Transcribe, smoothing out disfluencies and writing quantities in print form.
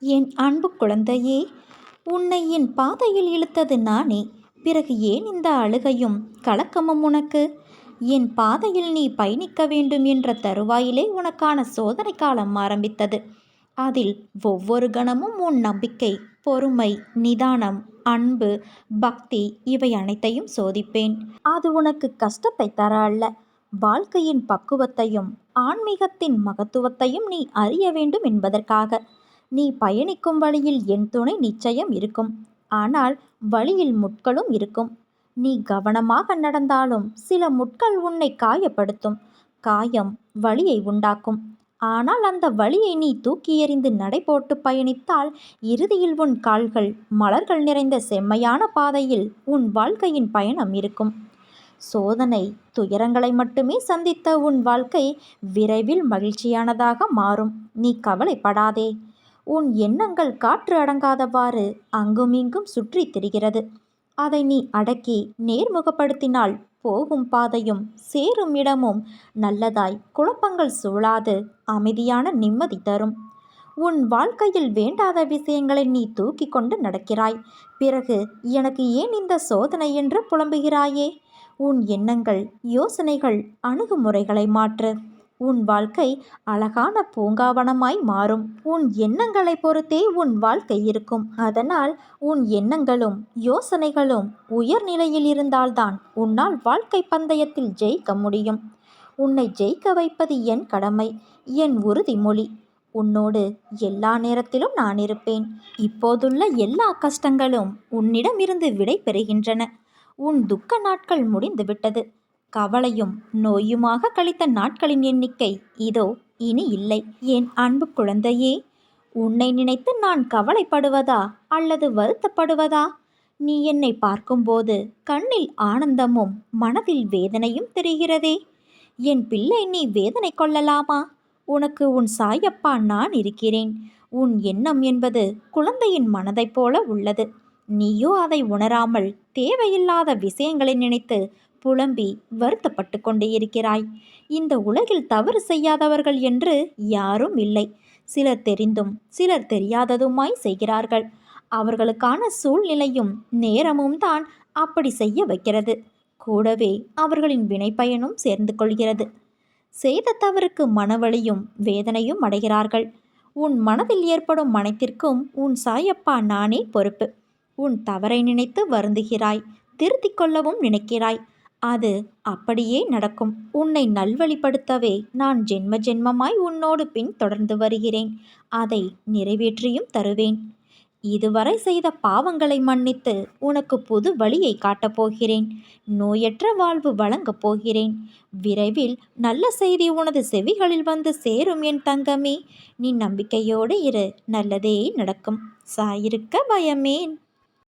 என் அன்பு குழந்தையே, உன்னை என் பாதையில் இழுத்தது நானே. பிறகு ஏன் இந்த அழுகையும் கலக்கமும் உனக்கு? என் பாதையில் நீ பயணிக்க வேண்டும் என்ற தருவாயிலே உனக்கான சோதனை காலம் ஆரம்பித்தது. அதில் ஒவ்வொரு கணமும் உன் நம்பிக்கை, பொறுமை, நிதானம், அன்பு, பக்தி இவை அனைத்தையும் சோதிப்பேன். அது உனக்கு கஷ்டத்தை தர அல்ல, வாழ்க்கையின் பக்குவத்தையும் ஆன்மீகத்தின் மகத்துவத்தையும் நீ அறிய வேண்டும் என்பதற்காக. நீ பயணிக்கும் வழியில் என் துணை நிச்சயம் இருக்கும். ஆனால் வழியில் முட்களும் இருக்கும். நீ கவனமாக நடந்தாலும் சில முட்கள் உன்னை காயப்படுத்தும். காயம் வலியை உண்டாக்கும். ஆனால் அந்த வலியை நீ தூக்கி எறிந்து நடை போட்டு பயணித்தால் இறுதியில் உன் கால்கள் மலர்கள் நிறைந்த செம்மையான பாதையில் உன் வாழ்க்கையின் பயணம் இருக்கும். சோதனை, துயரங்களை மட்டுமே சந்தித்த உன் வாழ்க்கை விரைவில் மகிழ்ச்சியானதாக மாறும். நீ கவலைப்படாதே. உன் எண்ணங்கள் காற்று அடங்காதவாறு அங்குமிங்கும் சுற்றி திரிகிறது. அதை நீ அடக்கி நேர்முகப்படுத்தினால் போகும் பாதையும் சேரும் இடமும் நல்லதாய் குழப்பங்கள் சூழாது அமைதியான நிம்மதி தரும். உன் வாழ்க்கையில் வேண்டாத விஷயங்களை நீ தூக்கி கொண்டு நடக்கிறாய். பிறகு எனக்கு ஏன் இந்த சோதனை என்று புலம்புகிறாயே? உன் எண்ணங்கள், யோசனைகள், அணுகுமுறைகளை மாற்று. உன் வாழ்க்கை அழகான பூங்காவனமாய் மாறும். உன் எண்ணங்களை பொறுத்தே உன் வாழ்க்கை இருக்கும். அதனால் உன் எண்ணங்களும் யோசனைகளும் உயர்நிலையில் இருந்தால்தான் உன்னால் வாழ்க்கை பந்தயத்தில் ஜெயிக்க முடியும். உன்னை ஜெயிக்க வைப்பது என் கடமை, என் உறுதிமொழி. உன்னோடு எல்லா நேரத்திலும் நான் இருப்பேன். இப்போதுள்ள எல்லா கஷ்டங்களும் உன்னிடமிருந்து விடை பெறுகின்றன. உன் துக்க நாட்கள் முடிந்துவிட்டது. கவலையும் நோயுமாக கழித்த நாட்களின் எண்ணிக்கை இதோ இனி இல்லை. என் அன்பு குழந்தையே, உன்னை நினைத்து நான் கவலைப்படுவதா அல்லது வருத்தப்படுவதா? நீ என்னை பார்க்கும்போது கண்ணில் ஆனந்தமும் மனதில் வேதனையும் தெரிகிறதே. என் பிள்ளை, நீ வேதனை கொள்ளலாமா? உனக்கு உன் சாயப்பா நான் இருக்கிறேன். உன் எண்ணம் என்பது குழந்தையின் மனதைப் போல உள்ளது. நீயோ அதை உணராமல் தேவையில்லாத விஷயங்களை நினைத்து புலம்பி வருத்தப்பட்டு கொண்டே இருக்கிறாய். இந்த உலகில் தவறு செய்யாதவர்கள் என்று யாரும் இல்லை. சிலர் தெரிந்தும் சிலர் தெரியாததுமாய் செய்கிறார்கள். அவர்களுக்கான சூழ்நிலையும் நேரமும் தான் அப்படி செய்ய வைக்கிறது. கூடவே அவர்களின் வினைப்பயனும் சேர்ந்து கொள்கிறது. செய்த தவறுக்கு மனவலியும் வேதனையும் அடைகிறார்கள். உன் மனதில் ஏற்படும் மனத்திற்கும் உன் சாயப்பா நானே பொறுப்பு. உன் தவறை நினைத்து வருந்துகிறாய், திருத்திக் கொள்ளவும் நினைக்கிறாய். அது அப்படியே நடக்கும். உன்னை நல்வழிப்படுத்தவே நான் ஜென்ம ஜென்மமாய் உன்னோடு பின் தொடர்ந்து வருகிறேன். அதை நிறைவேற்றியும் தருவேன். இதுவரை செய்த பாவங்களை மன்னித்து உனக்கு புது வழியை காட்டப் போகிறேன். நோயற்ற வாழ்வு வழங்கப் போகிறேன். விரைவில் நல்ல செய்தி உனது செவிகளில் வந்து சேரும் என் தங்கமே. நீ நம்பிக்கையோடு இரு, நல்லதே நடக்கும். சாயிருக்க பயமேன்.